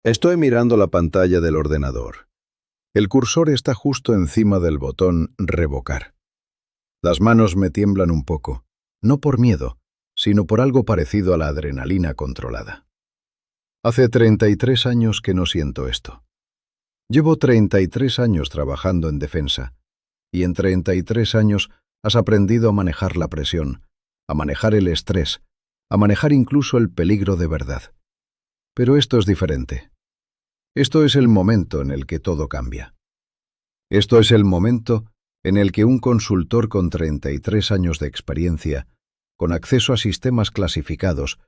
Estoy mirando la pantalla del ordenador. El cursor está justo encima del botón Revocar. Las manos me tiemblan un poco, no por miedo, sino por algo parecido a la adrenalina controlada. Hace 33 años que no siento esto. Llevo 33 años trabajando en defensa, y en 33 años has aprendido a manejar la presión, a manejar el estrés, a manejar incluso el peligro de verdad. Pero esto es diferente. Esto es el momento en el que todo cambia. Esto es el momento en el que un consultor con 33 años de experiencia, con acceso a sistemas clasificados,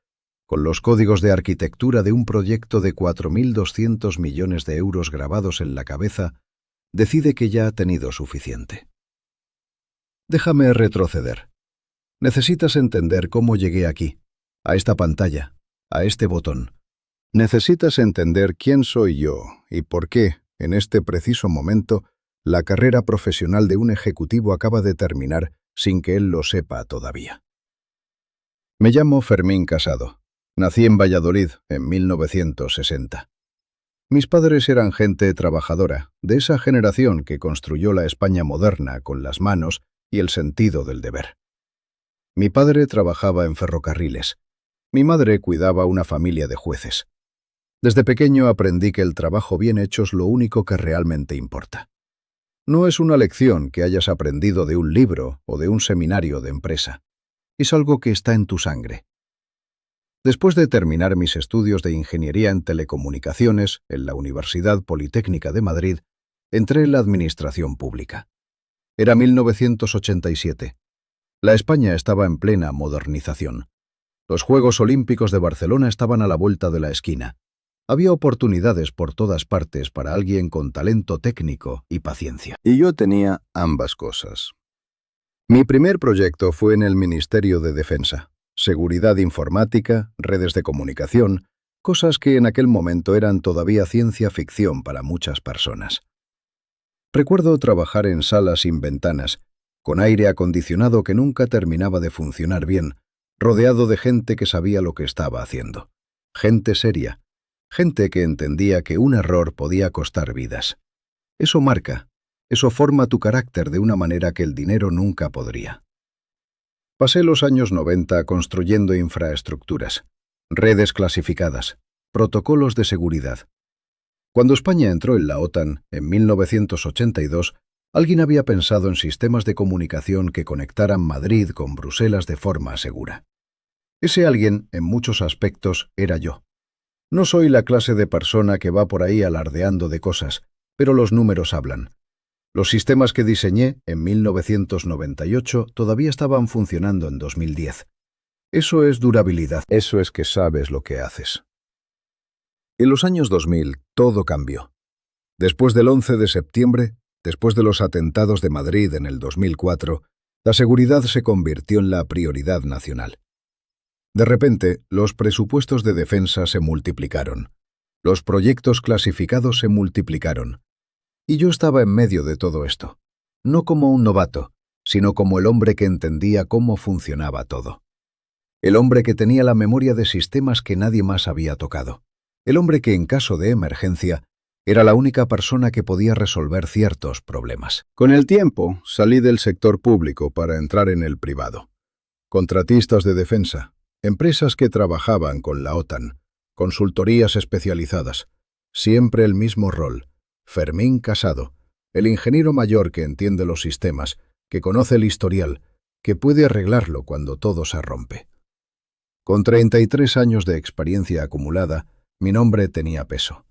con los códigos de arquitectura de un proyecto de 4.200 millones de euros grabados en la cabeza, decide que ya ha tenido suficiente. Déjame retroceder. Necesitas entender cómo llegué aquí, a esta pantalla, a este botón. Necesitas entender quién soy yo y por qué, en este preciso momento, la carrera profesional de un ejecutivo acaba de terminar sin que él lo sepa todavía. Me llamo Fermín Casado. Nací en Valladolid en 1960. Mis padres eran gente trabajadora, de esa generación que construyó la España moderna con las manos y el sentido del deber. Mi padre trabajaba en ferrocarriles. Mi madre cuidaba una familia de jueces. Desde pequeño aprendí que el trabajo bien hecho es lo único que realmente importa. No es una lección que hayas aprendido de un libro o de un seminario de empresa. Es algo que está en tu sangre. Después de terminar mis estudios de ingeniería en telecomunicaciones en la Universidad Politécnica de Madrid, entré en la administración pública. Era 1987. La España estaba en plena modernización. Los Juegos Olímpicos de Barcelona estaban a la vuelta de la esquina. Había oportunidades por todas partes para alguien con talento técnico y paciencia. Y yo tenía ambas cosas. Mi primer proyecto fue en el Ministerio de Defensa. Seguridad informática, redes de comunicación, cosas que en aquel momento eran todavía ciencia ficción para muchas personas. Recuerdo trabajar en salas sin ventanas, con aire acondicionado que nunca terminaba de funcionar bien, rodeado de gente que sabía lo que estaba haciendo. Gente seria. Gente que entendía que un error podía costar vidas. Eso marca, eso forma tu carácter de una manera que el dinero nunca podría. Pasé los años 90 construyendo infraestructuras, redes clasificadas, protocolos de seguridad. Cuando España entró en la OTAN, en 1982, alguien había pensado en sistemas de comunicación que conectaran Madrid con Bruselas de forma segura. Ese alguien, en muchos aspectos, era yo. No soy la clase de persona que va por ahí alardeando de cosas, pero los números hablan. Los sistemas que diseñé en 1998 todavía estaban funcionando en 2010. Eso es durabilidad. Eso es que sabes lo que haces. En los años 2000 todo cambió. Después del 11 de septiembre, después de los atentados de Madrid en el 2004, la seguridad se convirtió en la prioridad nacional. De repente, los presupuestos de defensa se multiplicaron. Los proyectos clasificados se multiplicaron. Y yo estaba en medio de todo esto. No como un novato, sino como el hombre que entendía cómo funcionaba todo. El hombre que tenía la memoria de sistemas que nadie más había tocado. El hombre que, en caso de emergencia, era la única persona que podía resolver ciertos problemas. Con el tiempo, salí del sector público para entrar en el privado. Contratistas de defensa. Empresas que trabajaban con la OTAN, consultorías especializadas, siempre el mismo rol, Fermín Casado, el ingeniero mayor que entiende los sistemas, que conoce el historial, que puede arreglarlo cuando todo se rompe. Con 33 años de experiencia acumulada, mi nombre tenía peso.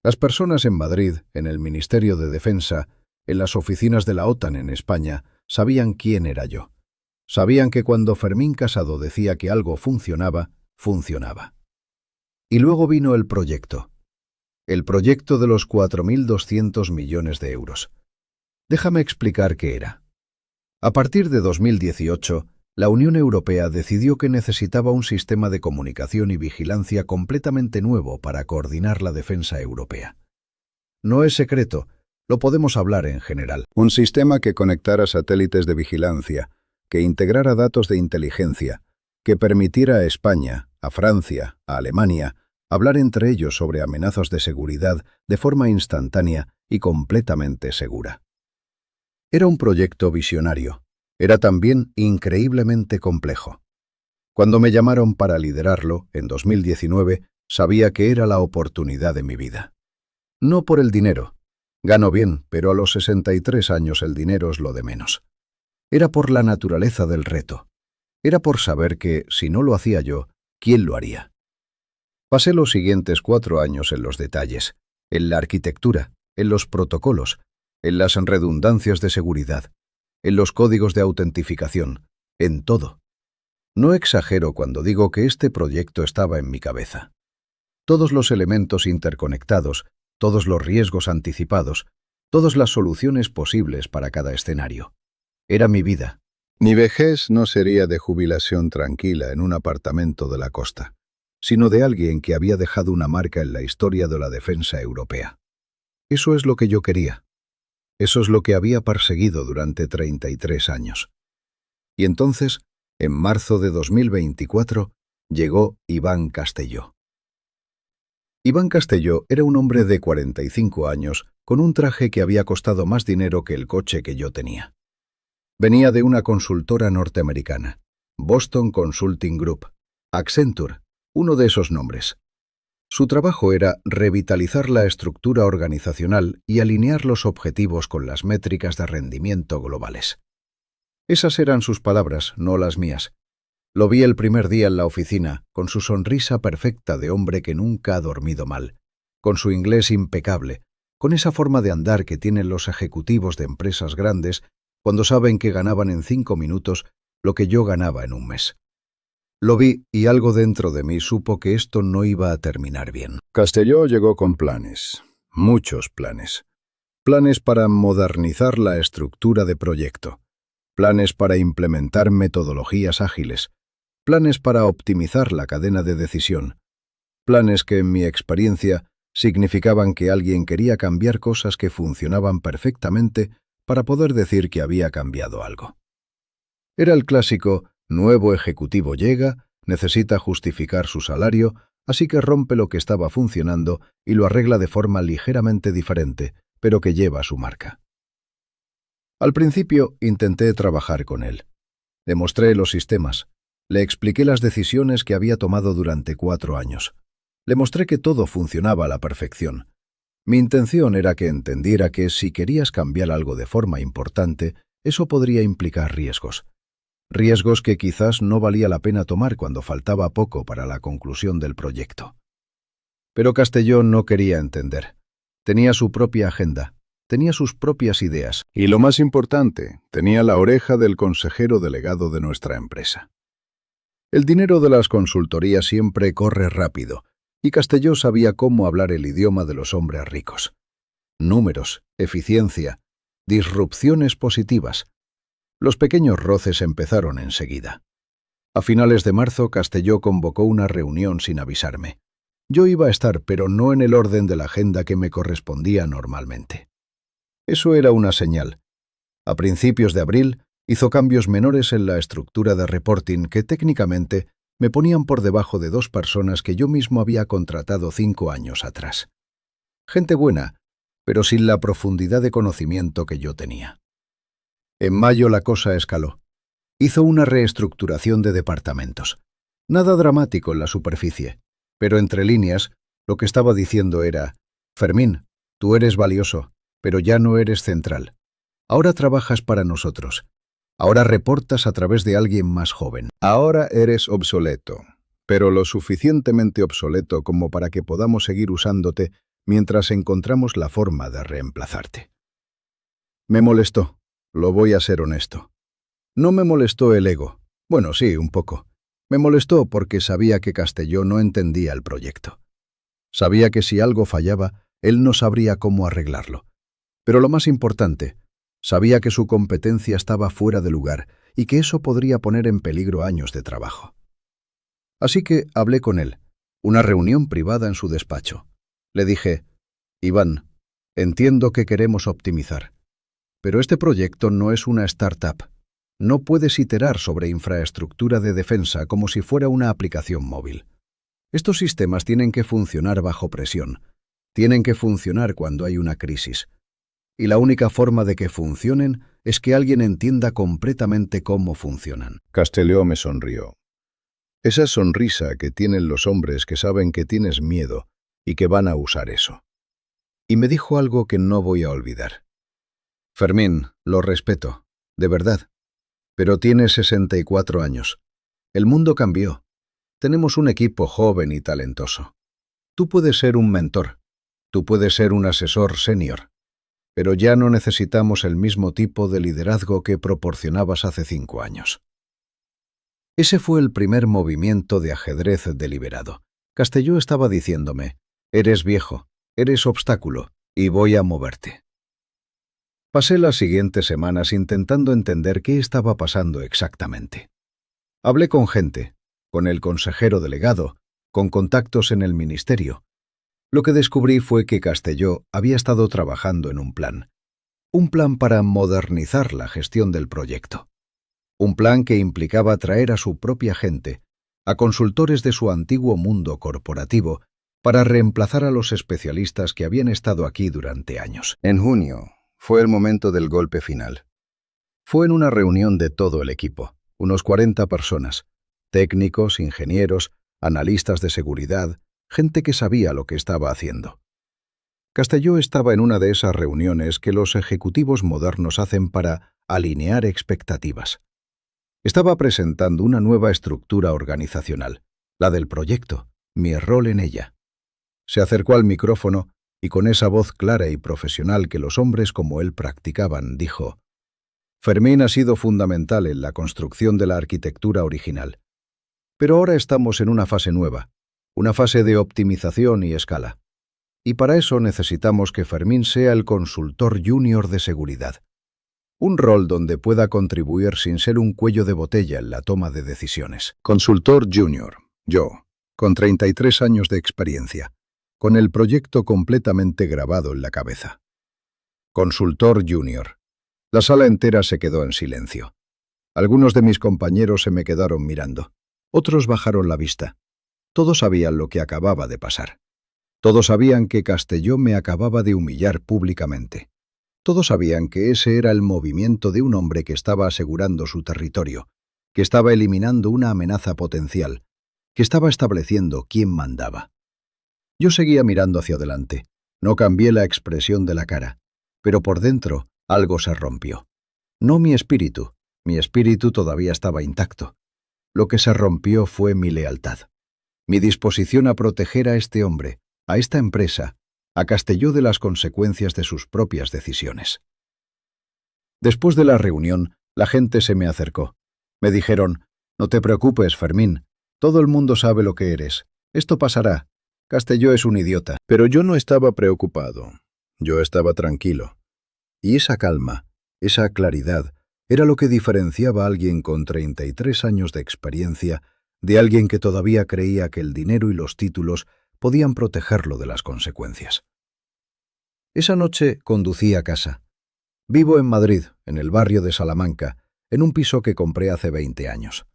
Las personas en Madrid, en el Ministerio de Defensa, en las oficinas de la OTAN en España, sabían quién era yo. Sabían que cuando Fermín Casado decía que algo funcionaba, funcionaba. Y luego vino el proyecto de los 4.200 millones de euros. Déjame explicar qué era. A partir de 2018, la Unión Europea decidió que necesitaba un sistema de comunicación y vigilancia completamente nuevo para coordinar la defensa europea. No es secreto, lo podemos hablar en general. Un sistema que conectara satélites de vigilancia, que integrara datos de inteligencia, que permitiera a España, a Francia, a Alemania, hablar entre ellos sobre amenazas de seguridad de forma instantánea y completamente segura. Era un proyecto visionario. Era también increíblemente complejo. Cuando me llamaron para liderarlo, en 2019, sabía que era la oportunidad de mi vida. No por el dinero. Gano bien, pero a los 63 años el dinero es lo de menos. Era por la naturaleza del reto. Era por saber que, si no lo hacía yo, ¿quién lo haría? Pasé los siguientes 4 años en los detalles, en la arquitectura, en los protocolos, en las redundancias de seguridad, en los códigos de autentificación, en todo. No exagero cuando digo que este proyecto estaba en mi cabeza. Todos los elementos interconectados, todos los riesgos anticipados, todas las soluciones posibles para cada escenario. Era mi vida. Mi vejez no sería de jubilación tranquila en un apartamento de la costa, sino de alguien que había dejado una marca en la historia de la defensa europea. Eso es lo que yo quería. Eso es lo que había perseguido durante 33 años. Y entonces, en marzo de 2024, llegó Iván Castelló. Iván Castelló era un hombre de 45 años con un traje que había costado más dinero que el coche que yo tenía. Venía de una consultora norteamericana, Boston Consulting Group, Accenture, uno de esos nombres. Su trabajo era revitalizar la estructura organizacional y alinear los objetivos con las métricas de rendimiento globales. Esas eran sus palabras, no las mías. Lo vi el primer día en la oficina, con su sonrisa perfecta de hombre que nunca ha dormido mal, con su inglés impecable, con esa forma de andar que tienen los ejecutivos de empresas grandes cuando saben que ganaban en 5 minutos lo que yo ganaba en un mes. Lo vi y algo dentro de mí supo que esto no iba a terminar bien. Castelló llegó con planes, muchos planes. Planes para modernizar la estructura de proyecto, planes para implementar metodologías ágiles, planes para optimizar la cadena de decisión, planes que en mi experiencia significaban que alguien quería cambiar cosas que funcionaban perfectamente para poder decir que había cambiado algo. Era el clásico, nuevo ejecutivo llega, necesita justificar su salario, así que rompe lo que estaba funcionando y lo arregla de forma ligeramente diferente, pero que lleva su marca. Al principio intenté trabajar con él. Le mostré los sistemas. Le expliqué las decisiones que había tomado durante 4 años. Le mostré que todo funcionaba a la perfección. Mi intención era que entendiera que si querías cambiar algo de forma importante, eso podría implicar riesgos. Riesgos que quizás no valía la pena tomar cuando faltaba poco para la conclusión del proyecto. Pero Castelló no quería entender. Tenía su propia agenda, tenía sus propias ideas. Y lo más importante, tenía la oreja del consejero delegado de nuestra empresa. El dinero de las consultorías siempre corre rápido, y Castelló sabía cómo hablar el idioma de los hombres ricos. Números, eficiencia, disrupciones positivas. Los pequeños roces empezaron enseguida. A finales de marzo, Castelló convocó una reunión sin avisarme. Yo iba a estar, pero no en el orden de la agenda que me correspondía normalmente. Eso era una señal. A principios de abril, hizo cambios menores en la estructura de reporting que técnicamente me ponían por debajo de 2 personas que yo mismo había contratado 5 años atrás. Gente buena, pero sin la profundidad de conocimiento que yo tenía. En mayo la cosa escaló. Hizo una reestructuración de departamentos. Nada dramático en la superficie, pero entre líneas, lo que estaba diciendo era: Fermín, tú eres valioso, pero ya no eres central. Ahora trabajas para nosotros. Ahora reportas a través de alguien más joven. Ahora eres obsoleto, pero lo suficientemente obsoleto como para que podamos seguir usándote mientras encontramos la forma de reemplazarte. Me molestó, lo voy a ser honesto. No me molestó el ego. Bueno, sí, un poco. Me molestó porque sabía que Castelló no entendía el proyecto. Sabía que si algo fallaba, él no sabría cómo arreglarlo. Pero lo más importante, sabía que su competencia estaba fuera de lugar y que eso podría poner en peligro años de trabajo. Así que hablé con él, una reunión privada en su despacho. Le dije: Iván, entiendo que queremos optimizar, pero este proyecto no es una startup. No puedes iterar sobre infraestructura de defensa como si fuera una aplicación móvil. Estos sistemas tienen que funcionar bajo presión, tienen que funcionar cuando hay una crisis. Y la única forma de que funcionen es que alguien entienda completamente cómo funcionan. Castelló me sonrió. Esa sonrisa que tienen los hombres que saben que tienes miedo y que van a usar eso. Y me dijo algo que no voy a olvidar. Fermín, lo respeto, de verdad, pero tienes 64 años. El mundo cambió. Tenemos un equipo joven y talentoso. Tú puedes ser un mentor, tú puedes ser un asesor senior, pero ya no necesitamos el mismo tipo de liderazgo que proporcionabas hace 5 años. Ese fue el primer movimiento de ajedrez deliberado. Castelló estaba diciéndome, eres viejo, eres obstáculo, y voy a moverte. Pasé las siguientes semanas intentando entender qué estaba pasando exactamente. Hablé con gente, con el consejero delegado, con contactos en el ministerio. Lo que descubrí fue que Castelló había estado trabajando en un plan para modernizar la gestión del proyecto. Un plan que implicaba traer a su propia gente, a consultores de su antiguo mundo corporativo, para reemplazar a los especialistas que habían estado aquí durante años. En junio fue el momento del golpe final. Fue en una reunión de todo el equipo, unos 40 personas, técnicos, ingenieros, analistas de seguridad, gente que sabía lo que estaba haciendo. Castelló estaba en una de esas reuniones que los ejecutivos modernos hacen para alinear expectativas. Estaba presentando una nueva estructura organizacional, la del proyecto, mi rol en ella. Se acercó al micrófono y con esa voz clara y profesional que los hombres como él practicaban, dijo: Fermín ha sido fundamental en la construcción de la arquitectura original. Pero ahora estamos en una fase nueva, una fase de optimización y escala. Y para eso necesitamos que Fermín sea el consultor junior de seguridad. Un rol donde pueda contribuir sin ser un cuello de botella en la toma de decisiones. Consultor junior, yo, con 33 años de experiencia, con el proyecto completamente grabado en la cabeza. Consultor junior. La sala entera se quedó en silencio. Algunos de mis compañeros se me quedaron mirando. Otros bajaron la vista. Todos sabían lo que acababa de pasar. Todos sabían que Castelló me acababa de humillar públicamente. Todos sabían que ese era el movimiento de un hombre que estaba asegurando su territorio, que estaba eliminando una amenaza potencial, que estaba estableciendo quién mandaba. Yo seguía mirando hacia adelante. No cambié la expresión de la cara, pero por dentro algo se rompió. No mi espíritu todavía estaba intacto. Lo que se rompió fue mi lealtad, mi disposición a proteger a este hombre, a esta empresa, a Castelló de las consecuencias de sus propias decisiones. Después de la reunión, la gente se me acercó. Me dijeron: no te preocupes, Fermín, todo el mundo sabe lo que eres. Esto pasará. Castelló es un idiota. Pero yo no estaba preocupado. Yo estaba tranquilo. Y esa calma, esa claridad, era lo que diferenciaba a alguien con 33 años de experiencia de alguien que todavía creía que el dinero y los títulos podían protegerlo de las consecuencias. Esa noche conducí a casa. Vivo en Madrid, en el barrio de Salamanca, en un piso que compré hace 20 años.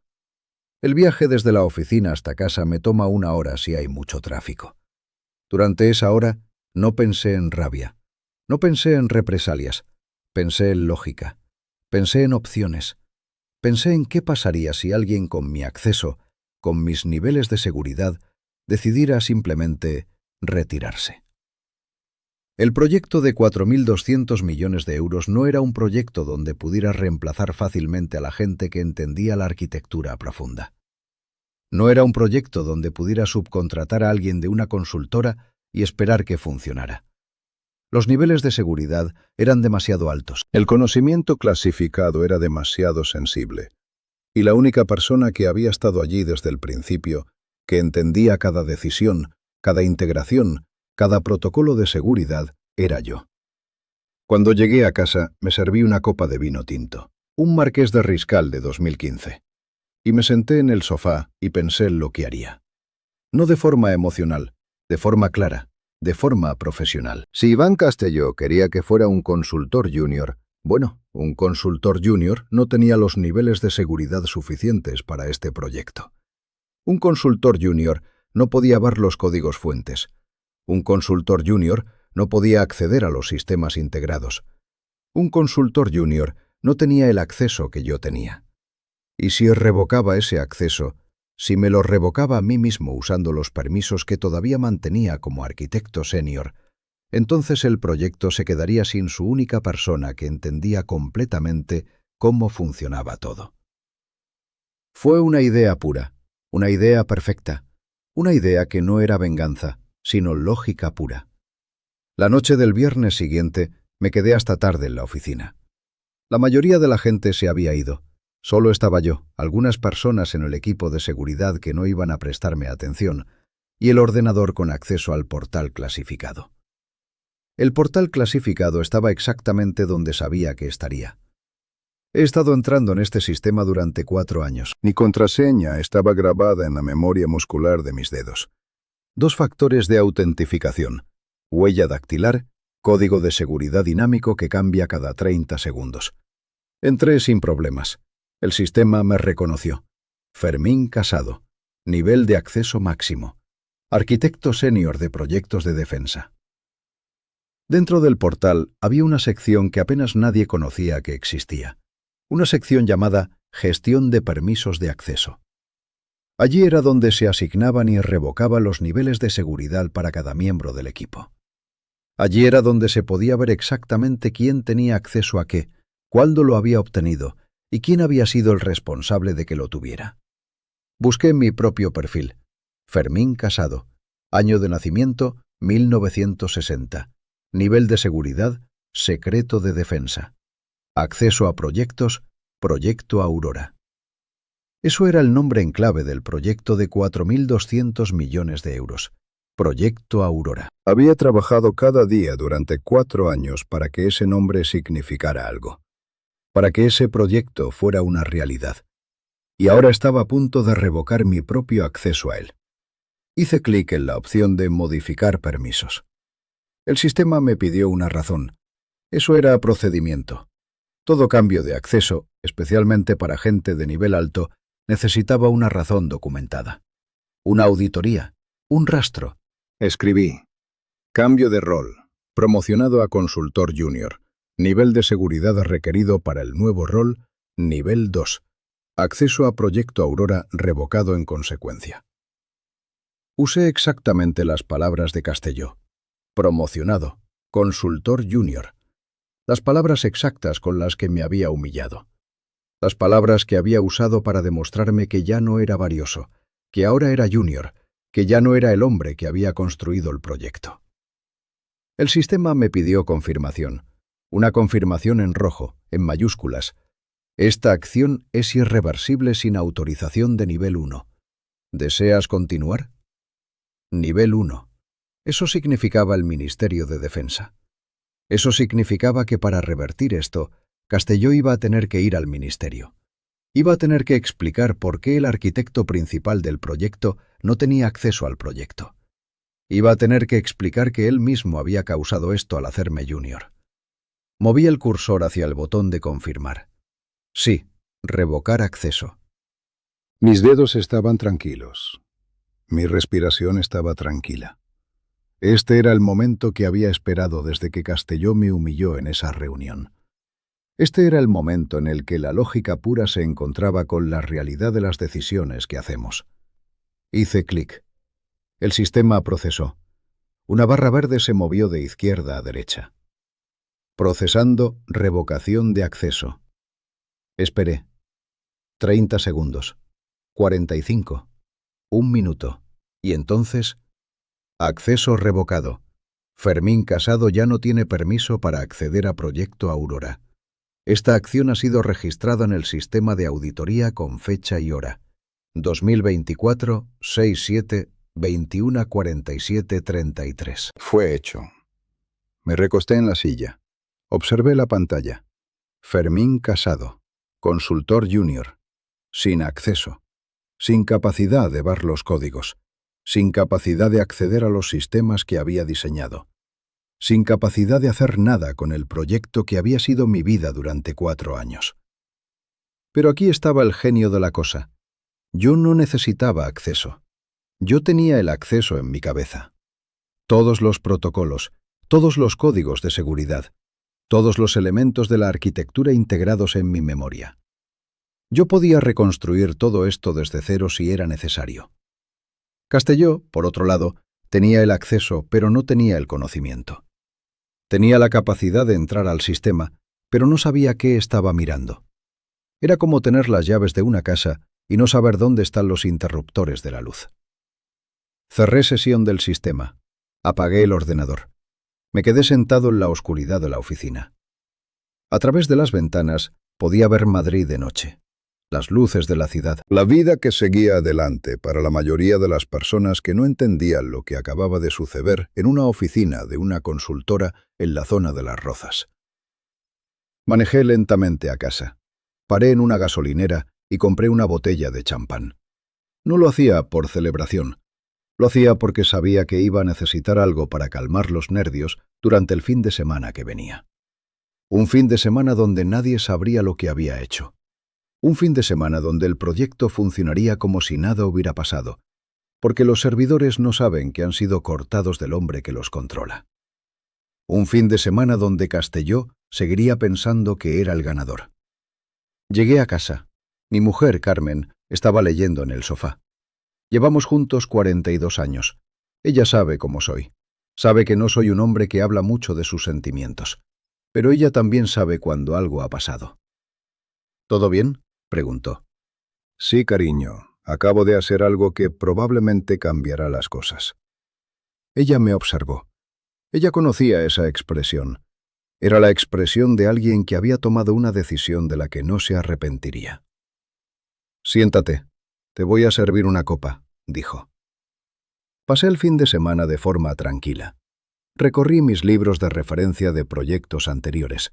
El viaje desde la oficina hasta casa me toma 1 hora si hay mucho tráfico. Durante esa hora no pensé en rabia, no pensé en represalias, pensé en lógica, pensé en opciones, pensé en qué pasaría si alguien con mi acceso, con mis niveles de seguridad, decidiera simplemente retirarse. El proyecto de 4.200 millones de euros no era un proyecto donde pudiera reemplazar fácilmente a la gente que entendía la arquitectura profunda. No era un proyecto donde pudiera subcontratar a alguien de una consultora y esperar que funcionara. Los niveles de seguridad eran demasiado altos. El conocimiento clasificado era demasiado sensible. Y la única persona que había estado allí desde el principio, que entendía cada decisión, cada integración, cada protocolo de seguridad, era yo. Cuando llegué a casa, me serví una copa de vino tinto, un Marqués de Riscal de 2015, y me senté en el sofá y pensé en lo que haría. No de forma emocional, de forma clara, de forma profesional. Si Iván Castelló quería que fuera un consultor junior, bueno, un consultor junior no tenía los niveles de seguridad suficientes para este proyecto. Un consultor junior no podía ver los códigos fuentes. Un consultor junior no podía acceder a los sistemas integrados. Un consultor junior no tenía el acceso que yo tenía. Y si revocaba ese acceso, si me lo revocaba a mí mismo usando los permisos que todavía mantenía como arquitecto senior, entonces el proyecto se quedaría sin su única persona que entendía completamente cómo funcionaba todo. Fue una idea pura, una idea perfecta, una idea que no era venganza, sino lógica pura. La noche del viernes siguiente me quedé hasta tarde en la oficina. La mayoría de la gente se había ido. Solo estaba yo, algunas personas en el equipo de seguridad que no iban a prestarme atención, y el ordenador con acceso al portal clasificado. El portal clasificado estaba exactamente donde sabía que estaría. He estado entrando en este sistema durante 4 años. Mi contraseña estaba grabada en la memoria muscular de mis dedos. 2 factores de autentificación: huella dactilar, código de seguridad dinámico que cambia cada 30 segundos. Entré sin problemas. El sistema me reconoció. Fermín Casado. Nivel de acceso máximo. Arquitecto senior de proyectos de defensa. Dentro del portal había una sección que apenas nadie conocía que existía. Una sección llamada Gestión de permisos de acceso. Allí era donde se asignaban y revocaban los niveles de seguridad para cada miembro del equipo. Allí era donde se podía ver exactamente quién tenía acceso a qué, cuándo lo había obtenido y quién había sido el responsable de que lo tuviera. Busqué mi propio perfil. Fermín Casado. Año de nacimiento, 1960. Nivel de seguridad, secreto de defensa. Acceso a proyectos, Proyecto Aurora. Eso era el nombre en clave del proyecto de 4.200 millones de euros. Proyecto Aurora. Había trabajado cada día durante 4 años para que ese nombre significara algo, para que ese proyecto fuera una realidad. Y ahora estaba a punto de revocar mi propio acceso a él. Hice clic en la opción de modificar permisos. El sistema me pidió una razón. Eso era procedimiento. Todo cambio de acceso, especialmente para gente de nivel alto, necesitaba una razón documentada. Una auditoría, un rastro. Escribí: cambio de rol, promocionado a consultor junior. Nivel de seguridad requerido para el nuevo rol, nivel 2. Acceso a Proyecto Aurora revocado en consecuencia. Usé exactamente las palabras de Castelló. Promocionado, consultor junior. Las palabras exactas con las que me había humillado. Las palabras que había usado para demostrarme que ya no era valioso, que ahora era junior, que ya no era el hombre que había construido el proyecto. El sistema me pidió confirmación. Una confirmación en rojo, en mayúsculas. Esta acción es irreversible sin autorización de nivel 1. ¿Deseas continuar? Nivel 1. Eso significaba el Ministerio de Defensa. Eso significaba que para revertir esto, Castelló iba a tener que ir al ministerio. Iba a tener que explicar por qué el arquitecto principal del proyecto no tenía acceso al proyecto. Iba a tener que explicar que él mismo había causado esto al hacerme junior. Moví el cursor hacia el botón de confirmar. Sí, revocar acceso. Mis dedos estaban tranquilos. Mi respiración estaba tranquila. Este era el momento que había esperado desde que Castelló me humilló en esa reunión. Este era el momento en el que la lógica pura se encontraba con la realidad de las decisiones que hacemos. Hice clic. El sistema procesó. Una barra verde se movió de izquierda a derecha. Procesando revocación de acceso. Esperé. 30 segundos. 45. 1 minuto. Y entonces... Acceso revocado. Fermín Casado ya no tiene permiso para acceder a Proyecto Aurora. Esta acción ha sido registrada en el sistema de auditoría con fecha y hora. 2024, 6/7, 21:47:33. Fue hecho. Me recosté en la silla. Observé la pantalla. Fermín Casado, consultor junior. Sin acceso. Sin capacidad de ver los códigos. Sin capacidad de acceder a los sistemas que había diseñado. Sin capacidad de hacer nada con el proyecto que había sido mi vida durante 4 años. Pero aquí estaba el genio de la cosa. Yo no necesitaba acceso. Yo tenía el acceso en mi cabeza. Todos los protocolos, todos los códigos de seguridad, todos los elementos de la arquitectura integrados en mi memoria. Yo podía reconstruir todo esto desde cero si era necesario. Castelló, por otro lado, tenía el acceso, pero no tenía el conocimiento. Tenía la capacidad de entrar al sistema, pero no sabía qué estaba mirando. Era como tener las llaves de una casa y no saber dónde están los interruptores de la luz. Cerré sesión del sistema. Apagué el ordenador. Me quedé sentado en la oscuridad de la oficina. A través de las ventanas podía ver Madrid de noche, las luces de la ciudad. La vida que seguía adelante para la mayoría de las personas que no entendían lo que acababa de suceder en una oficina de una consultora en la zona de Las Rozas. Manejé lentamente a casa. Paré en una gasolinera y compré una botella de champán. No lo hacía por celebración. Lo hacía porque sabía que iba a necesitar algo para calmar los nervios durante el fin de semana que venía. Un fin de semana donde nadie sabría lo que había hecho. Un fin de semana donde el proyecto funcionaría como si nada hubiera pasado, porque los servidores no saben que han sido cortados del hombre que los controla. Un fin de semana donde Castelló seguiría pensando que era el ganador. Llegué a casa. Mi mujer, Carmen, estaba leyendo en el sofá. Llevamos juntos 42 años. Ella sabe cómo soy. Sabe que no soy un hombre que habla mucho de sus sentimientos. Pero ella también sabe cuando algo ha pasado. ¿Todo bien?, preguntó. Sí, cariño. Acabo de hacer algo que probablemente cambiará las cosas. Ella me observó. Ella conocía esa expresión. Era la expresión de alguien que había tomado una decisión de la que no se arrepentiría. Siéntate. Te voy a servir una copa, dijo. Pasé el fin de semana de forma tranquila. Recorrí mis libros de referencia de proyectos anteriores.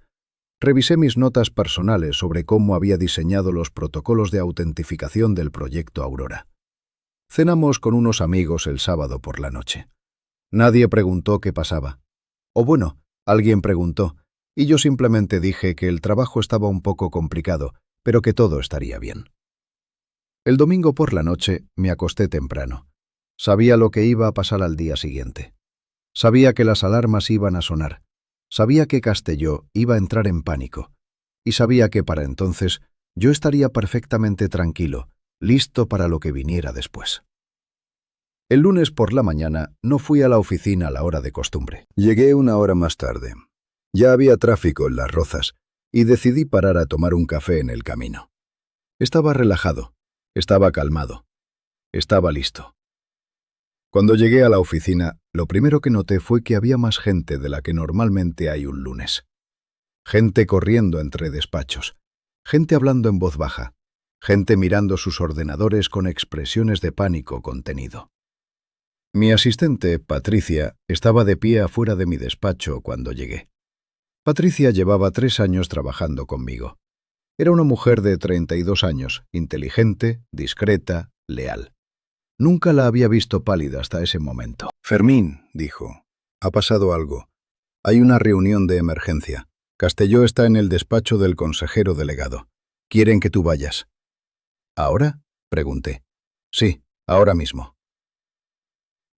Revisé mis notas personales sobre cómo había diseñado los protocolos de autentificación del proyecto Aurora. Cenamos con unos amigos el sábado por la noche. Nadie preguntó qué pasaba. O bueno, alguien preguntó, y yo simplemente dije que el trabajo estaba un poco complicado, pero que todo estaría bien. El domingo por la noche me acosté temprano. Sabía lo que iba a pasar al día siguiente. Sabía que las alarmas iban a sonar. Sabía que Castelló iba a entrar en pánico. Y sabía que para entonces yo estaría perfectamente tranquilo, listo para lo que viniera después. El lunes por la mañana no fui a la oficina a la hora de costumbre. Llegué una hora más tarde. Ya había tráfico en Las Rozas y decidí parar a tomar un café en el camino. Estaba relajado. Estaba calmado. Estaba listo. Cuando llegué a la oficina, lo primero que noté fue que había más gente de la que normalmente hay un lunes. Gente corriendo entre despachos, gente hablando en voz baja, gente mirando sus ordenadores con expresiones de pánico contenido. Mi asistente, Patricia, estaba de pie afuera de mi despacho cuando llegué. Patricia llevaba 3 años trabajando conmigo. Era una mujer de 32 años, inteligente, discreta, leal. Nunca la había visto pálida hasta ese momento. Fermín, dijo, ha pasado algo. Hay una reunión de emergencia. Castelló está en el despacho del consejero delegado. Quieren que tú vayas. ¿Ahora?, pregunté. Sí, ahora mismo.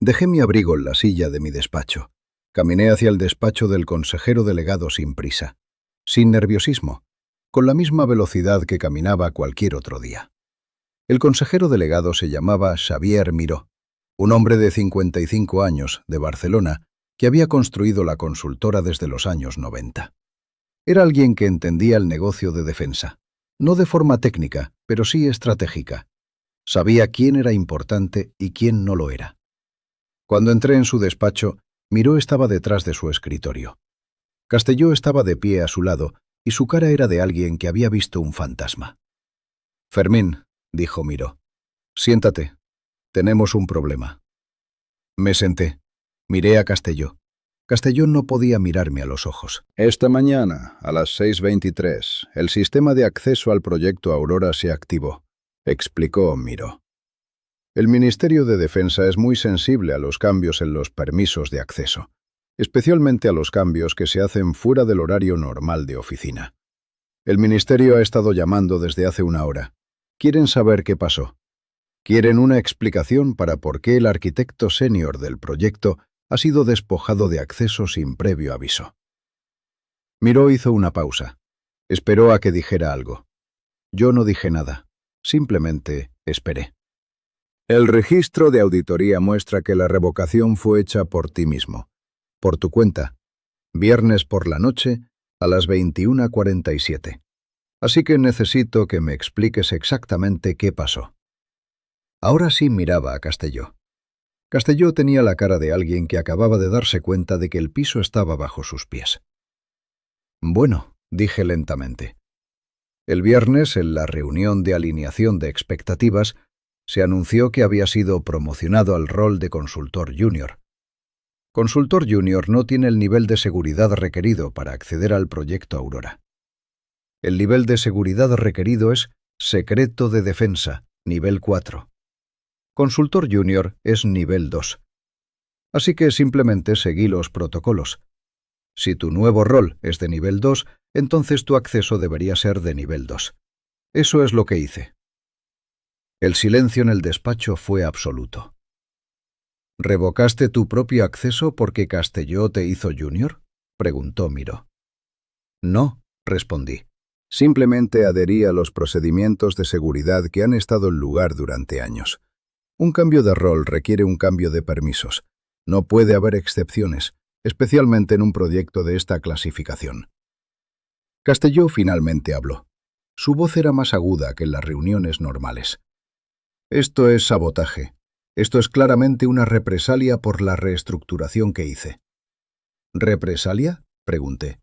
Dejé mi abrigo en la silla de mi despacho. Caminé hacia el despacho del consejero delegado sin prisa, sin nerviosismo, con la misma velocidad que caminaba cualquier otro día. El consejero delegado se llamaba Xavier Miró, un hombre de 55 años, de Barcelona, que había construido la consultora desde los años 90. Era alguien que entendía el negocio de defensa, no de forma técnica, pero sí estratégica. Sabía quién era importante y quién no lo era. Cuando entré en su despacho, Miró estaba detrás de su escritorio. Castelló estaba de pie a su lado, y su cara era de alguien que había visto un fantasma. «Fermín», dijo Miró, «siéntate. Tenemos un problema». Me senté. Miré a Castelló. Castelló no podía mirarme a los ojos. «Esta mañana, a las 6:23, el sistema de acceso al proyecto Aurora se activó», explicó Miró. «El Ministerio de Defensa es muy sensible a los cambios en los permisos de acceso, especialmente a los cambios que se hacen fuera del horario normal de oficina. El Ministerio ha estado llamando desde hace una hora. Quieren saber qué pasó. Quieren una explicación para por qué el arquitecto senior del proyecto ha sido despojado de acceso sin previo aviso. Miró hizo una pausa. Esperó a que dijera algo. Yo no dije nada. Simplemente esperé. El registro de auditoría muestra que la revocación fue hecha por ti mismo, por tu cuenta, viernes por la noche a las 21:47. Así que necesito que me expliques exactamente qué pasó. Ahora sí miraba a Castelló. Castelló tenía la cara de alguien que acababa de darse cuenta de que el piso estaba bajo sus pies. Bueno, dije lentamente. El viernes, en la reunión de alineación de expectativas, se anunció que había sido promocionado al rol de consultor junior. Consultor junior no tiene el nivel de seguridad requerido para acceder al proyecto Aurora. El nivel de seguridad requerido es secreto de defensa, nivel 4. Consultor junior es nivel 2. Así que simplemente seguí los protocolos. Si tu nuevo rol es de nivel 2, entonces tu acceso debería ser de nivel 2. Eso es lo que hice. El silencio en el despacho fue absoluto. ¿Revocaste tu propio acceso porque Castelló te hizo junior?, preguntó Miró. No, respondí. Simplemente adherí a los procedimientos de seguridad que han estado en lugar durante años. Un cambio de rol requiere un cambio de permisos. No puede haber excepciones, especialmente en un proyecto de esta clasificación. Castelló finalmente habló. Su voz era más aguda que en las reuniones normales. Esto es sabotaje. Esto es claramente una represalia por la reestructuración que hice. ¿Represalia?, pregunté.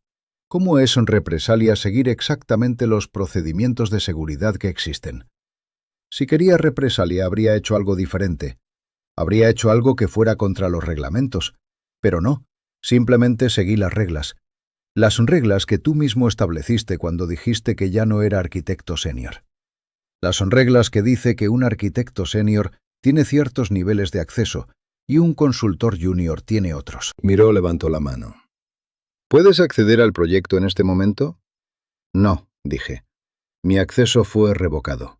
¿Cómo es represalia seguir exactamente los procedimientos de seguridad que existen? Si quería represalia, habría hecho algo diferente. Habría hecho algo que fuera contra los reglamentos. Pero no, simplemente seguí las reglas. Las reglas que tú mismo estableciste cuando dijiste que ya no era arquitecto senior. Las reglas que dice que un arquitecto senior tiene ciertos niveles de acceso y un consultor junior tiene otros. Miró levantó la mano. ¿Puedes acceder al proyecto en este momento? No, dije. Mi acceso fue revocado.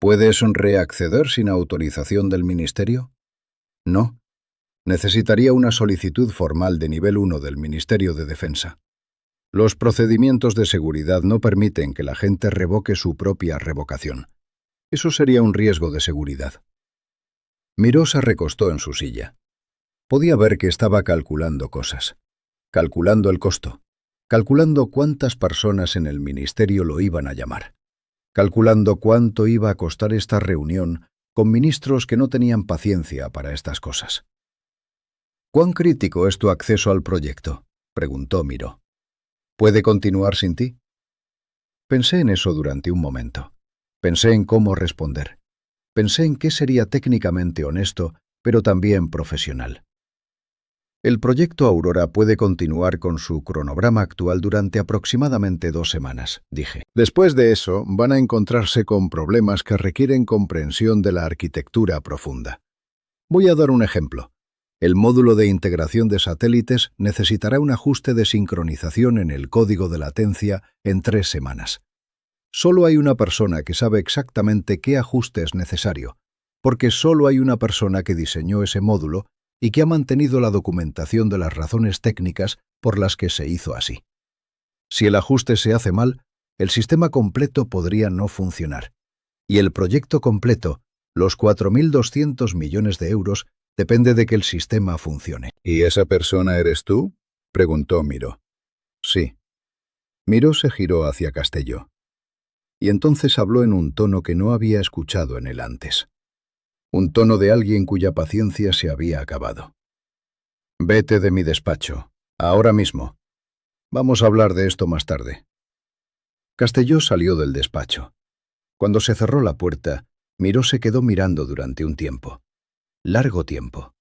¿Puedes reacceder sin autorización del ministerio? No. Necesitaría una solicitud formal de nivel 1 del Ministerio de Defensa. Los procedimientos de seguridad no permiten que la gente revoque su propia revocación. Eso sería un riesgo de seguridad. Miró se recostó en su silla. Podía ver que estaba calculando cosas. Calculando el costo. Calculando cuántas personas en el ministerio lo iban a llamar. Calculando cuánto iba a costar esta reunión con ministros que no tenían paciencia para estas cosas. ¿Cuán crítico es tu acceso al proyecto?, preguntó Miró. ¿Puede continuar sin ti? Pensé en eso durante un momento. Pensé en cómo responder. Pensé en qué sería técnicamente honesto, pero también profesional. El proyecto Aurora puede continuar con su cronograma actual durante aproximadamente 2 semanas, dije. Después de eso, van a encontrarse con problemas que requieren comprensión de la arquitectura profunda. Voy a dar un ejemplo. El módulo de integración de satélites necesitará un ajuste de sincronización en el código de latencia en 3 semanas. Solo hay una persona que sabe exactamente qué ajuste es necesario, porque solo hay una persona que diseñó ese módulo y que ha mantenido la documentación de las razones técnicas por las que se hizo así. Si el ajuste se hace mal, el sistema completo podría no funcionar. Y el proyecto completo, los 4.200 millones de euros, depende de que el sistema funcione. ¿Y esa persona eres tú?, preguntó Miró. Sí. Miró se giró hacia Castelló. Y entonces habló en un tono que no había escuchado en él antes. Un tono de alguien cuya paciencia se había acabado. Vete de mi despacho, ahora mismo. Vamos a hablar de esto más tarde. Castelló salió del despacho. Cuando se cerró la puerta, Miró se quedó mirando durante un tiempo. Largo tiempo.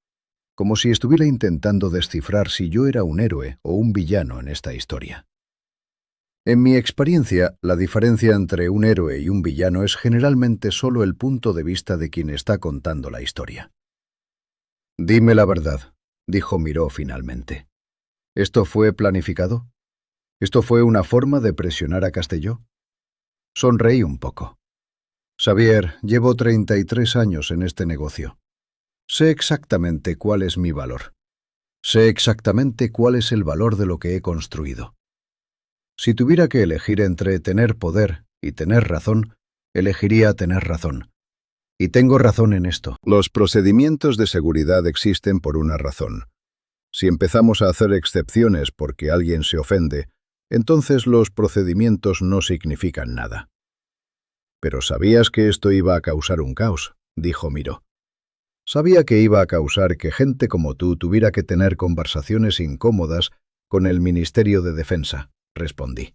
Como si estuviera intentando descifrar si yo era un héroe o un villano en esta historia. En mi experiencia, la diferencia entre un héroe y un villano es generalmente solo el punto de vista de quien está contando la historia. Dime la verdad, dijo Miró finalmente. ¿Esto fue planificado? ¿Esto fue una forma de presionar a Castelló? Sonreí un poco. Xavier, llevo 33 años en este negocio. Sé exactamente cuál es mi valor. Sé exactamente cuál es el valor de lo que he construido. Si tuviera que elegir entre tener poder y tener razón, elegiría tener razón. Y tengo razón en esto. Los procedimientos de seguridad existen por una razón. Si empezamos a hacer excepciones porque alguien se ofende, entonces los procedimientos no significan nada. «Pero sabías que esto iba a causar un caos», dijo Miró. «Sabía que iba a causar que gente como tú tuviera que tener conversaciones incómodas con el Ministerio de Defensa», respondí.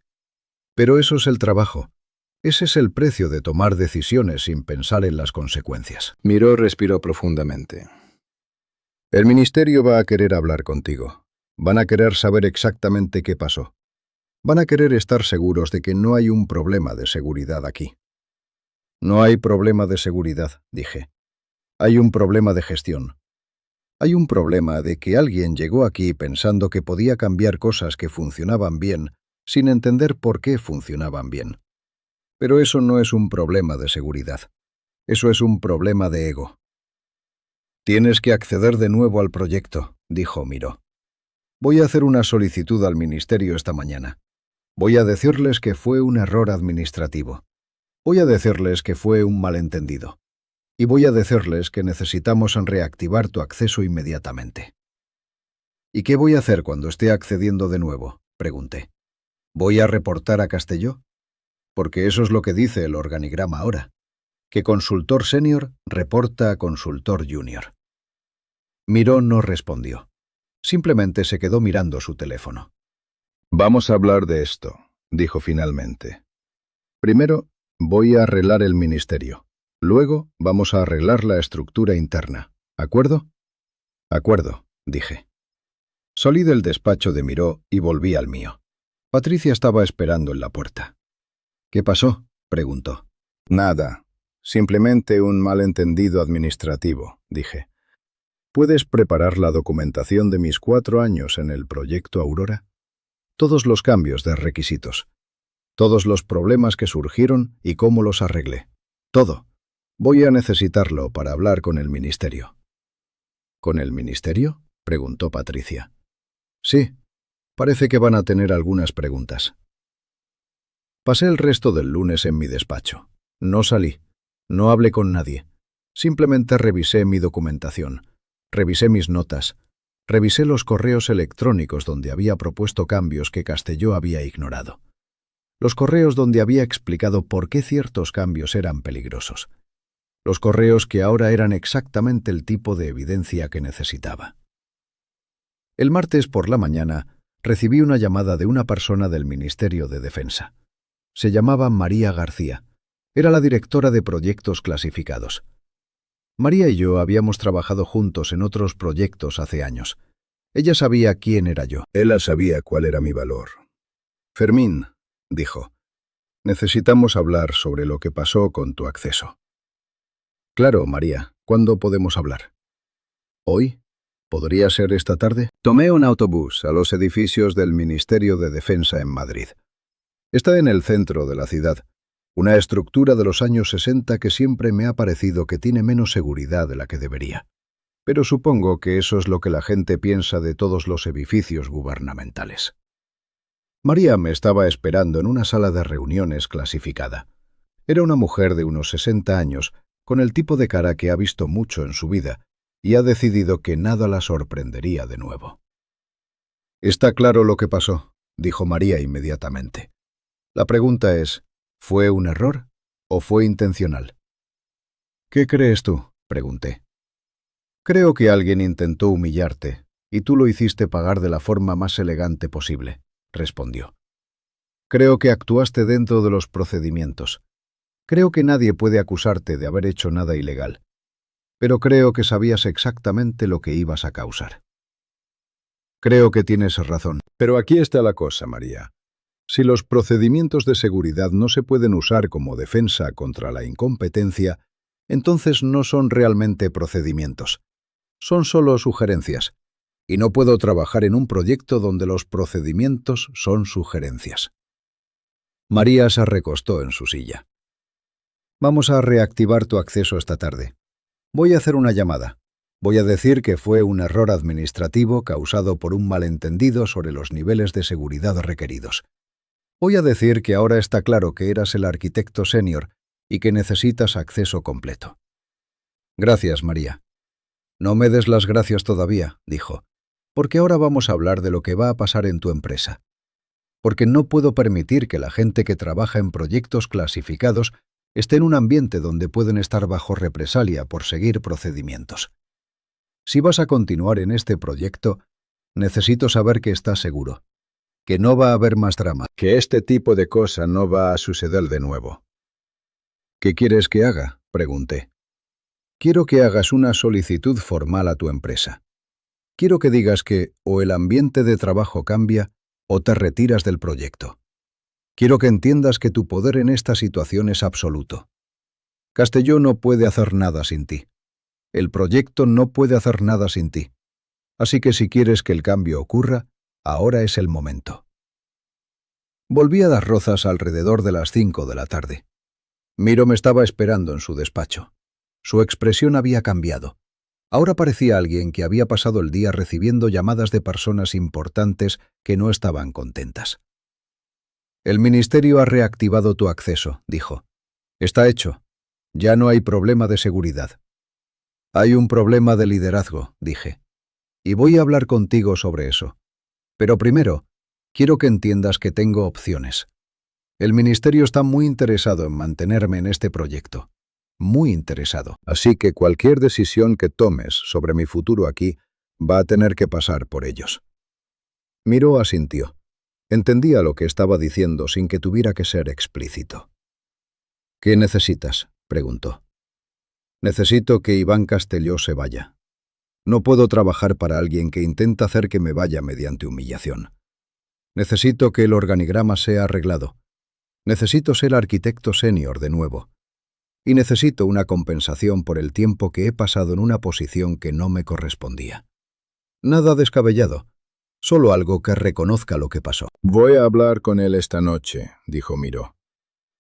«Pero eso es el trabajo. Ese es el precio de tomar decisiones sin pensar en las consecuencias». Miró respiró profundamente. «El Ministerio va a querer hablar contigo. Van a querer saber exactamente qué pasó. Van a querer estar seguros de que no hay un problema de seguridad aquí». «No hay problema de seguridad», dije. «Hay un problema de gestión. Hay un problema de que alguien llegó aquí pensando que podía cambiar cosas que funcionaban bien sin entender por qué funcionaban bien. Pero eso no es un problema de seguridad. Eso es un problema de ego». «Tienes que acceder de nuevo al proyecto», dijo Miró. «Voy a hacer una solicitud al ministerio esta mañana. Voy a decirles que fue un error administrativo. Voy a decirles que fue un malentendido. Y voy a decirles que necesitamos reactivar tu acceso inmediatamente». «¿Y qué voy a hacer cuando esté accediendo de nuevo?», pregunté. «¿Voy a reportar a Castelló? Porque eso es lo que dice el organigrama ahora, que consultor senior reporta a consultor junior». Miró no respondió. Simplemente se quedó mirando su teléfono. «Vamos a hablar de esto», dijo finalmente. «Primero, voy a arreglar el ministerio. Luego, vamos a arreglar la estructura interna. ¿Acuerdo?» «Acuerdo», dije. Salí del despacho de Miró y volví al mío. Patricia estaba esperando en la puerta. «¿Qué pasó?», preguntó. «Nada. Simplemente un malentendido administrativo», dije. «¿Puedes preparar la documentación de mis 4 años en el proyecto Aurora? Todos los cambios de requisitos. Todos los problemas que surgieron y cómo los arreglé. Todo. Voy a necesitarlo para hablar con el ministerio». «¿Con el ministerio?», preguntó Patricia. «Sí. Parece que van a tener algunas preguntas». Pasé el resto del lunes en mi despacho. No salí. No hablé con nadie. Simplemente revisé mi documentación. Revisé mis notas. Revisé los correos electrónicos donde había propuesto cambios que Castelló había ignorado. Los correos donde había explicado por qué ciertos cambios eran peligrosos. Los correos que ahora eran exactamente el tipo de evidencia que necesitaba. El martes por la mañana recibí una llamada de una persona del Ministerio de Defensa. Se llamaba María García. Era la directora de proyectos clasificados. María y yo habíamos trabajado juntos en otros proyectos hace años. Ella sabía quién era yo. Ella sabía cuál era mi valor. «Fermín», dijo, «necesitamos hablar sobre lo que pasó con tu acceso». «Claro, María. ¿Cuándo podemos hablar?» «¿Hoy? ¿Podría ser esta tarde?» Tomé un autobús a los edificios del Ministerio de Defensa en Madrid. Está en el centro de la ciudad. Una estructura de los años 60 que siempre me ha parecido que tiene menos seguridad de la que debería. Pero supongo que eso es lo que la gente piensa de todos los edificios gubernamentales. María me estaba esperando en una sala de reuniones clasificada. Era una mujer de unos 60 años, con el tipo de cara que ha visto mucho en su vida, y ha decidido que nada la sorprendería de nuevo. «Está claro lo que pasó», dijo María inmediatamente. «La pregunta es, ¿fue un error o fue intencional?» «¿Qué crees tú?», pregunté. «Creo que alguien intentó humillarte, y tú lo hiciste pagar de la forma más elegante posible», respondió. «Creo que actuaste dentro de los procedimientos. Creo que nadie puede acusarte de haber hecho nada ilegal. Pero creo que sabías exactamente lo que ibas a causar». «Creo que tienes razón. Pero aquí está la cosa, María. Si los procedimientos de seguridad no se pueden usar como defensa contra la incompetencia, entonces no son realmente procedimientos. Son solo sugerencias. Y no puedo trabajar en un proyecto donde los procedimientos son sugerencias». María se recostó en su silla. Vamos a reactivar tu acceso esta tarde. Voy a hacer una llamada. Voy a decir que fue un error administrativo causado por un malentendido sobre los niveles de seguridad requeridos. Voy a decir que ahora está claro que eras el arquitecto senior y que necesitas acceso completo. Gracias, María. No me des las gracias todavía, dijo, porque ahora vamos a hablar de lo que va a pasar en tu empresa. Porque no puedo permitir que la gente que trabaja en proyectos clasificados esté en un ambiente donde pueden estar bajo represalia por seguir procedimientos. Si vas a continuar en este proyecto, necesito saber que estás seguro, que no va a haber más drama, Que este tipo de cosa no va a suceder de nuevo. ¿Qué quieres que haga?, pregunté. Quiero que hagas una solicitud formal a tu empresa. Quiero que digas que o el ambiente de trabajo cambia o te retiras del proyecto. Quiero que entiendas que tu poder en esta situación es absoluto. Castelló no puede hacer nada sin ti. El proyecto no puede hacer nada sin ti. Así que si quieres que el cambio ocurra, ahora es el momento. Volví a Las Rozas alrededor de las 5 de la tarde. Miro me estaba esperando en su despacho. Su expresión había cambiado. Ahora parecía alguien que había pasado el día recibiendo llamadas de personas importantes que no estaban contentas. El ministerio ha reactivado tu acceso, dijo. Está hecho. Ya no hay problema de seguridad. Hay un problema de liderazgo, dije. Y voy a hablar contigo sobre eso. Pero primero, quiero que entiendas que tengo opciones. El ministerio está muy interesado en mantenerme en este proyecto. Muy interesado. Así que cualquier decisión que tomes sobre mi futuro aquí va a tener que pasar por ellos. Miró asintió. Entendía lo que estaba diciendo sin que tuviera que ser explícito. ¿Qué necesitas?, preguntó. Necesito que Iván Castelló se vaya. No puedo trabajar para alguien que intenta hacer que me vaya mediante humillación. Necesito que el organigrama sea arreglado. Necesito ser arquitecto senior de nuevo. Y necesito una compensación por el tiempo que he pasado en una posición que no me correspondía. Nada descabellado, solo algo que reconozca lo que pasó. Voy a hablar con él esta noche, dijo Miró.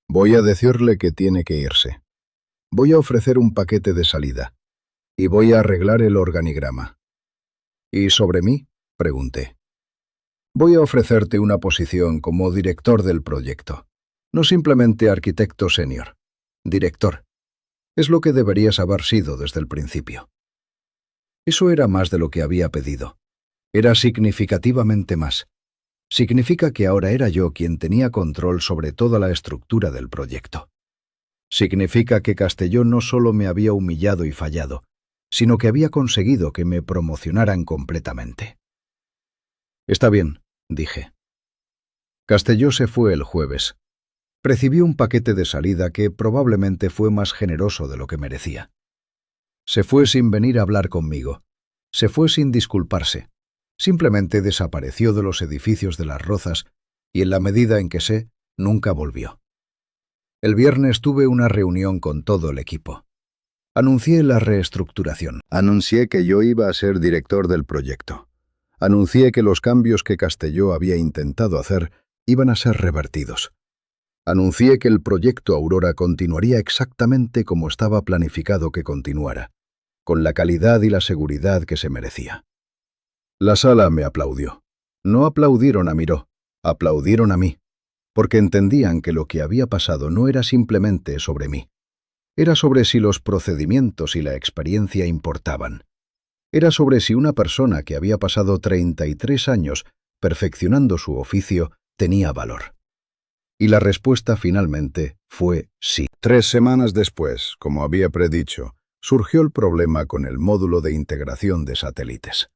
Voy a decirle que tiene que irse. Voy a ofrecer un paquete de salida. Y voy a arreglar el organigrama. ¿Y sobre mí?, pregunté. Voy a ofrecerte una posición como director del proyecto, no simplemente arquitecto senior. Director. Es lo que deberías haber sido desde el principio. Eso era más de lo que había pedido. Era significativamente más. Significa que ahora era yo quien tenía control sobre toda la estructura del proyecto. Significa que Castelló no solo me había humillado y fallado, sino que había conseguido que me promocionaran completamente. Está bien, dije. Castelló se fue el jueves. Recibí un paquete de salida que probablemente fue más generoso de lo que merecía. Se fue sin venir a hablar conmigo. Se fue sin disculparse. Simplemente desapareció de los edificios de Las Rozas y en la medida en que sé, nunca volvió. El viernes tuve una reunión con todo el equipo. Anuncié la reestructuración. Anuncié que yo iba a ser director del proyecto. Anuncié que los cambios que Castelló había intentado hacer iban a ser revertidos. Anuncié que el proyecto Aurora continuaría exactamente como estaba planificado que continuara, con la calidad y la seguridad que se merecía. La sala me aplaudió. No aplaudieron a Miró, aplaudieron a mí, porque entendían que lo que había pasado no era simplemente sobre mí. Era sobre si los procedimientos y la experiencia importaban. Era sobre si una persona que había pasado 33 años perfeccionando su oficio tenía valor. Y la respuesta finalmente fue sí. 3 semanas después, como había predicho, surgió el problema con el módulo de integración de satélites.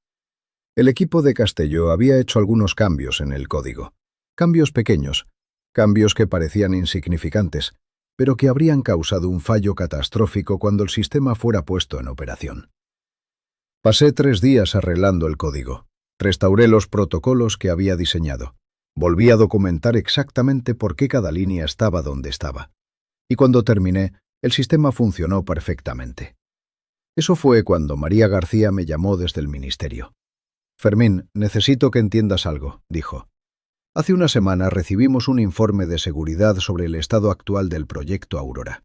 El equipo de Castelló había hecho algunos cambios en el código. Cambios pequeños, cambios que parecían insignificantes, pero que habrían causado un fallo catastrófico cuando el sistema fuera puesto en operación. Pasé 3 días arreglando el código. Restauré los protocolos que había diseñado. Volví a documentar exactamente por qué cada línea estaba donde estaba. Y cuando terminé, el sistema funcionó perfectamente. Eso fue cuando María García me llamó desde el ministerio. Fermín, necesito que entiendas algo, dijo. Hace una semana recibimos un informe de seguridad sobre el estado actual del proyecto Aurora.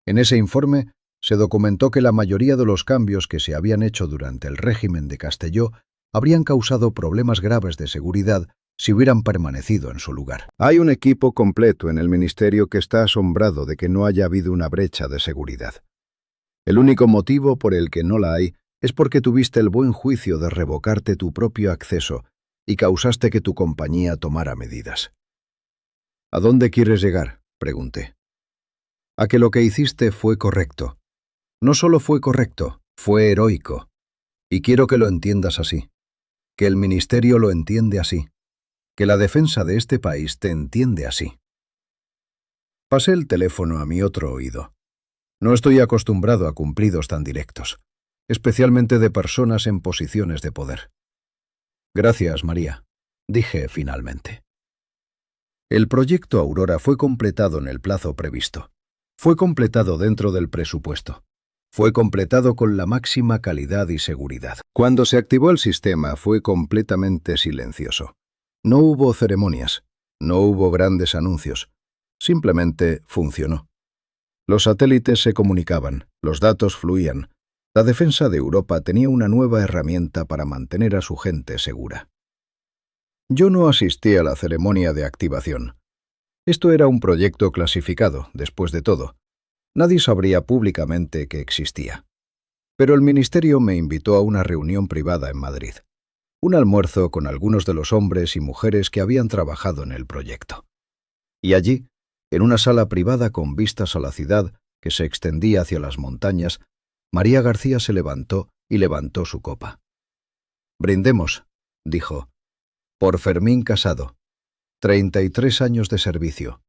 En ese informe se documentó que la mayoría de los cambios que se habían hecho durante el régimen de Castelló habrían causado problemas graves de seguridad si hubieran permanecido en su lugar. Hay un equipo completo en el ministerio que está asombrado de que no haya habido una brecha de seguridad. El único motivo por el que no la hay es porque tuviste el buen juicio de revocarte tu propio acceso y causaste que tu compañía tomara medidas. ¿A dónde quieres llegar?, pregunté. A que lo que hiciste fue correcto. No solo fue correcto, fue heroico. Y quiero que lo entiendas así, que el ministerio lo entiende así, que la defensa de este país te entiende así. Pasé el teléfono a mi otro oído. No estoy acostumbrado a cumplidos tan directos, especialmente de personas en posiciones de poder. Gracias, María, dije finalmente. El proyecto Aurora fue completado en el plazo previsto. Fue completado dentro del presupuesto. Fue completado con la máxima calidad y seguridad. Cuando se activó el sistema fue completamente silencioso. No hubo ceremonias, no hubo grandes anuncios. Simplemente funcionó. Los satélites se comunicaban, los datos fluían. La defensa de Europa tenía una nueva herramienta para mantener a su gente segura. Yo no asistí a la ceremonia de activación. Esto era un proyecto clasificado, después de todo. Nadie sabría públicamente que existía. Pero el ministerio me invitó a una reunión privada en Madrid. Un almuerzo con algunos de los hombres y mujeres que habían trabajado en el proyecto. Y allí, en una sala privada con vistas a la ciudad que se extendía hacia las montañas, María García se levantó y levantó su copa. «Brindemos», dijo, «por Fermín Casado. 33 años de servicio,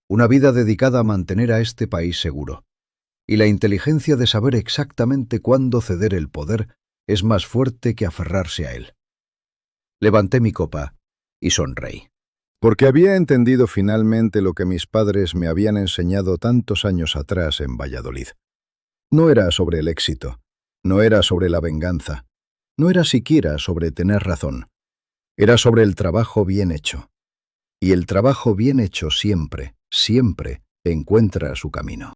una vida dedicada a mantener a este país seguro, y la inteligencia de saber exactamente cuándo ceder el poder es más fuerte que aferrarse a él». Levanté mi copa y sonreí. Porque había entendido finalmente lo que mis padres me habían enseñado tantos años atrás en Valladolid. No era sobre el éxito, no era sobre la venganza, no era siquiera sobre tener razón. Era sobre el trabajo bien hecho. Y el trabajo bien hecho siempre, siempre encuentra su camino.